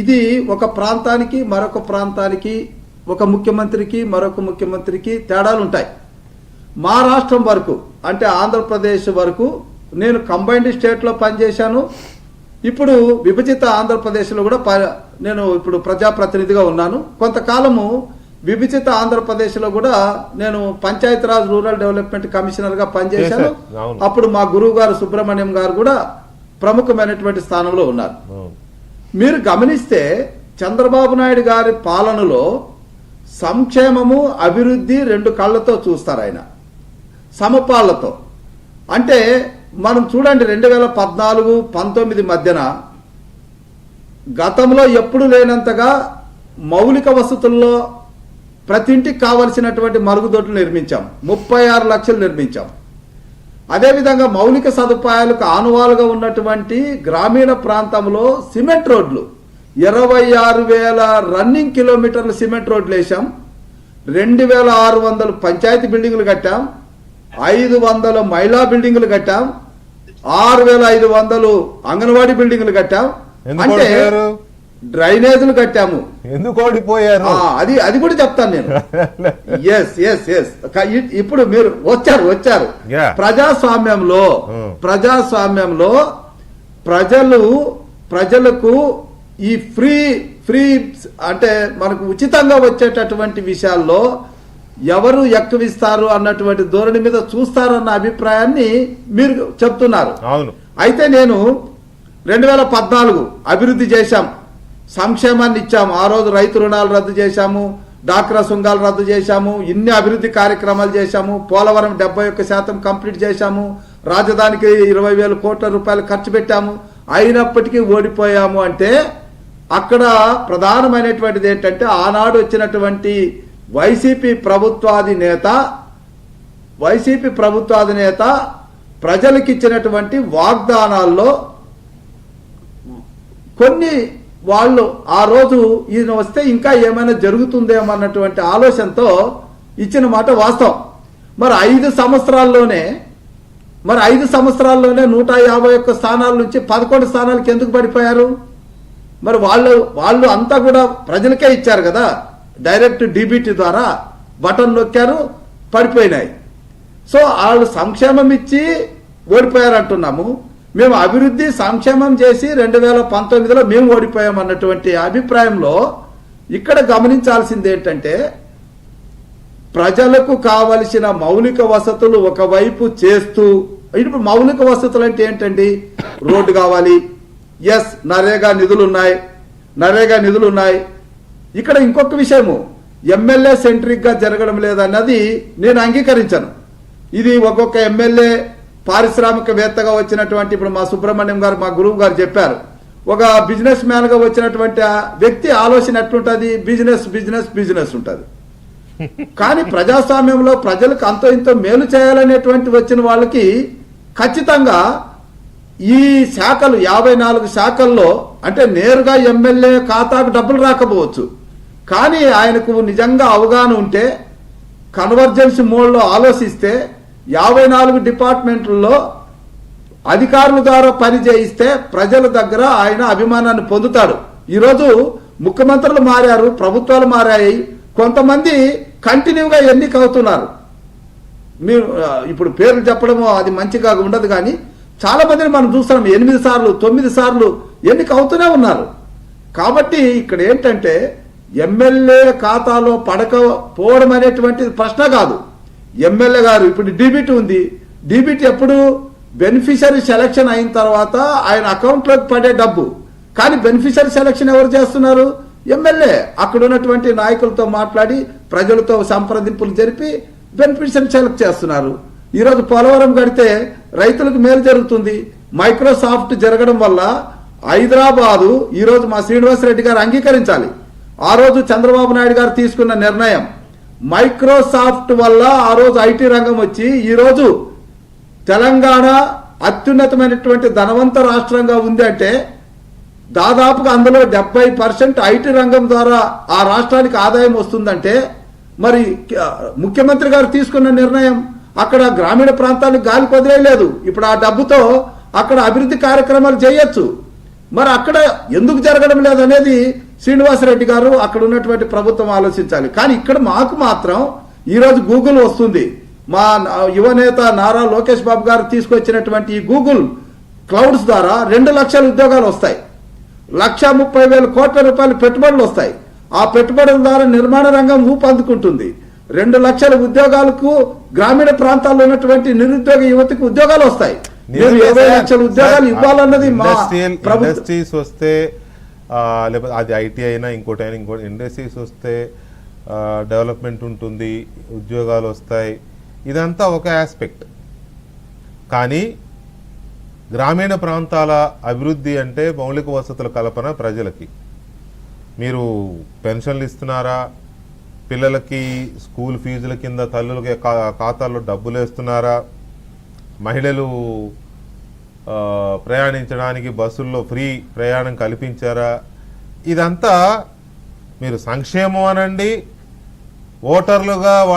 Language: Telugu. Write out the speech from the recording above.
ఇది ఒక ప్రాంతానికి మరొక ప్రాంతానికి, ఒక ముఖ్యమంత్రికి మరొక ముఖ్యమంత్రికి తేడాలు ఉంటాయి. మా రాష్ట్రం వరకు అంటే ఆంధ్రప్రదేశ్ వరకు నేను కంబైన్డ్ స్టేట్లో పనిచేశాను. ఇప్పుడు విభజిత ఆంధ్రప్రదేశ్లో కూడా నేను ఇప్పుడు ప్రజాప్రతినిధిగా ఉన్నాను. కొంతకాలము విభజిత ఆంధ్రప్రదేశ్లో కూడా నేను పంచాయతీరాజ్ రూరల్ డెవలప్మెంట్ కమిషనర్గా పనిచేశాను. అప్పుడు మా గురువు గారు సుబ్రహ్మణ్యం గారు కూడా ప్రముఖమైనటువంటి స్థానంలో ఉన్నారు. మీరు గమనిస్తే చంద్రబాబు నాయుడు గారి పాలనలో సంక్షేమము అభివృద్ధి రెండు కళ్ళతో చూస్తారు ఆయన, సమపాళ్లతో. అంటే మనం చూడండి 2014-19 మధ్యన గతంలో ఎప్పుడు లేనంతగా మౌలిక వసతుల్లో ప్రతి ఇంటికి కావలసినటువంటి మరుగుదొడ్లు నిర్మించాం, 36 లక్షలు నిర్మించాం. అదేవిధంగా మౌలిక సదుపాయాలకు ఆనువాలుగా ఉన్నటువంటి గ్రామీణ ప్రాంతంలో సిమెంట్ రోడ్లు 26,000 రన్నింగ్ కిలోమీటర్ల సిమెంట్ రోడ్లు వేశాం. 2,600 పంచాయతీ బిల్డింగులు కట్టాం, 500 మహిళా బిల్డింగులు కట్టాం, 6,500 అంగన్వాడీ బిల్డింగులు కట్టాం. అంటే డ్రైనేజీలు కట్టాము. ఎందుకు ఓడిపోయారు అది కూడా చెప్తాను నేను. ఎస్ ఇప్పుడు మీరు వచ్చారు ప్రజాస్వామ్యంలో ప్రజలకు ఈ ఫ్రీ అంటే మనకు ఉచితంగా వచ్చేటటువంటి విషయాల్లో ఎవరు ఎక్కువిస్తారు అన్నటువంటి ధోరణి మీద చూస్తారన్న అభిప్రాయాన్ని మీరు చెప్తున్నారు. అయితే నేను 2014 అభివృద్ధి చేశాం, సంక్షేమాన్ని ఇచ్చాము. ఆ రోజు రైతు రుణాలు రద్దు చేశాము, డాక్రా సుంగాలు రద్దు చేశాము, ఇన్ని అభివృద్ధి కార్యక్రమాలు చేశాము. పోలవరం 71% కంప్లీట్ చేశాము, రాజధానికి 20,000 కోట్ల రూపాయలు ఖర్చు పెట్టాము. అయినప్పటికీ ఓడిపోయాము. అంటే అక్కడ ప్రధానమైనటువంటిది ఏంటంటే ఆనాడు వచ్చినటువంటి వైసీపీ ప్రభుత్వాధినేత ప్రజలకు ఇచ్చినటువంటి వాగ్దానాల్లో కొన్ని వాళ్ళు ఆ రోజు ఈయన వస్తే ఇంకా ఏమైనా జరుగుతుందేమో అన్నటువంటి ఆలోచనతో ఇచ్చిన మాట వాస్తవం. మరి 5 సంవత్సరాల్లోనే 151 స్థానాల నుంచి 11 స్థానాలకు ఎందుకు పడిపోయారు? మరి వాళ్ళు అంతా కూడా ప్రజలకే ఇచ్చారు కదా, డైరెక్ట్ డీబీటీ ద్వారా బటన్ నొక్కారు, పడిపోయినాయి. సో వాళ్ళు సంక్షేమం ఇచ్చి ఓడిపోయారు అంటున్నాము. మేము అభివృద్ధి సంక్షేమం చేసి 2019లో మేము ఓడిపోయాం అన్నటువంటి అభిప్రాయంలో ఇక్కడ గమనించాల్సింది ఏంటంటే ప్రజలకు కావలసిన మౌలిక వసతులు ఒకవైపు చేస్తూ, ఇప్పుడు మౌలిక వసతులు అంటే ఏంటండి? రోడ్డు కావాలి, ఎస్ నరేగా నిధులు ఉన్నాయి. ఇక్కడ ఇంకొక విషయము, ఎమ్మెల్యే సెంట్రిక్ గా జరగడం లేదన్నది నేను అంగీకరించను. ఇది ఒక్కొక్క ఎమ్మెల్యే పారిశ్రామికవేత్తగా వచ్చినటువంటి, ఇప్పుడు మా సుబ్రహ్మణ్యం గారు మా గురువు గారు చెప్పారు, ఒక బిజినెస్ మ్యాన్ గా వచ్చినటువంటి వ్యక్తి ఆలోచన ఎట్లుంటది? బిజినెస్ ఉంటది. కానీ ప్రజాస్వామ్యంలో ప్రజలకు అంతో ఇంతో మేలు చేయాలనేటువంటి వచ్చిన వాళ్ళకి ఖచ్చితంగా ఈ శాఖలు 54 శాఖల్లో అంటే నేరుగా ఎమ్మెల్యే ఖాతాకు డబ్బులు రాకపోవచ్చు, కానీ ఆయనకు నిజంగా అవగాహన ఉంటే కన్వర్జెన్స్ మోడ్లో ఆలోచిస్తే 54 డిపార్ట్మెంట్లలో అధికారుల ద్వారా పని చేయిస్తే ప్రజల దగ్గర ఆయన అభిమానాన్ని పొందుతాడు. ఈరోజు ముఖ్యమంత్రులు మారారు, ప్రభుత్వాలు మారాయి, కొంతమంది కంటిన్యూగా ఎన్నికవుతున్నారు. మీరు ఇప్పుడు పేర్లు చెప్పడము అది మంచిగా ఉండదు, కానీ చాలా మందిని మనం చూస్తున్నాం 8 సార్లు 9 సార్లు ఎన్నిక అవుతూనే ఉన్నారు. కాబట్టి ఇక్కడ ఏంటంటే ఎమ్మెల్యే ఖాతాలో పడకపోవడం అనేటువంటి ప్రశ్న కాదు. ఎమ్మెల్యే గారు ఇప్పుడు డీబీటీ ఉంది, డీబీటీ ఎప్పుడు బెనిఫిషరీ సెలక్షన్ అయిన తర్వాత ఆయన అకౌంట్లోకి పడే డబ్బు, కానీ బెనిఫిషరీ సెలక్షన్ ఎవరు చేస్తున్నారు? ఎమ్మెల్యే. అక్కడ ఉన్నటువంటి నాయకులతో మాట్లాడి ప్రజలతో సంప్రదింపులు జరిపి బెనిఫిషరీ సెలెక్ట్ చేస్తున్నారు. ఈరోజు పోలవరం కడితే రైతులకు మేలు జరుగుతుంది. మైక్రోసాఫ్ట్ జరగడం వల్ల హైదరాబాదు ఈరోజు మా శ్రీనివాసరెడ్డి గారు అంగీకరించాలి. ఆ రోజు చంద్రబాబు నాయుడు గారు తీసుకున్న నిర్ణయం, మైక్రోసాఫ్ట్ వల్ల ఆ రోజు ఐటీ రంగం వచ్చి ఈరోజు తెలంగాణ అత్యున్నతమైనటువంటి ధనవంత రాష్ట్రంగా ఉంది. అంటే దాదాపుగా అందులో 70% ఐటీ రంగం ద్వారా ఆ రాష్ట్రానికి ఆదాయం వస్తుందంటే మరి ముఖ్యమంత్రి గారు తీసుకున్న నిర్ణయం అక్కడ గ్రామీణ ప్రాంతాలకు గాలి వదిలేయలేదు. ఇప్పుడు ఆ డబ్బుతో అక్కడ అభివృద్ధి కార్యక్రమాలు చేయొచ్చు. మరి అక్కడ ఎందుకు జరగడం లేదనేది శ్రీనివాసరెడ్డి గారు అక్కడ ఉన్నటువంటి ప్రభుత్వం ఆలోచించాలి. కానీ ఇక్కడ మాకు మాత్రం ఈరోజు గూగుల్ వస్తుంది. మా యువనేత నారా లోకేష్ బాబు గారు తీసుకొచ్చినటువంటి ఈ గూగుల్ క్లౌడ్స్ ద్వారా 2 లక్షల ఉద్యోగాలు వస్తాయి. 1,30,000 కోట్ల రూపాయల పెట్టుబడులు వస్తాయి. ఆ పెట్టుబడుల ద్వారా నిర్మాణ రంగం ఊపందుకుంటుంది. 2 లక్షల ఉద్యోగాలకు గ్రామీణ ప్రాంతాల్లో ఉన్నటువంటి నిరుద్యోగ యువతకు ఉద్యోగాలు వస్తాయి. 20 లక్షల ఉద్యోగాలు ఇవ్వాలన్నది మా ఇండస్ట్రీస్ వస్తే, లేకపోతే అది ఐటీ అయినా ఇంకోటి ఇండస్ట్రీస్ వస్తే డెవలప్మెంట్ ఉంటుంది, ఉద్యోగాలు వస్తాయి. ఇదంతా ఒక ఆస్పెక్ట్. కానీ గ్రామీణ ప్రాంతాల అభివృద్ధి అంటే మౌలిక వసతుల కల్పన ప్రజలకి. మీరు పెన్షన్లు ఇస్తున్నారా, పిల్లలకి స్కూల్ ఫీజుల కింద తల్లులకి ఖాతాల్లో డబ్బులు వేస్తున్నారా, మహిళలు ప్రయాణించడానికి బస్సుల్లో ఫ్రీ ప్రయాణం కల్పించారా? ఇదంతా మీరు సంక్షేమం అనండి, ఓటర్లుగా వాళ్ళ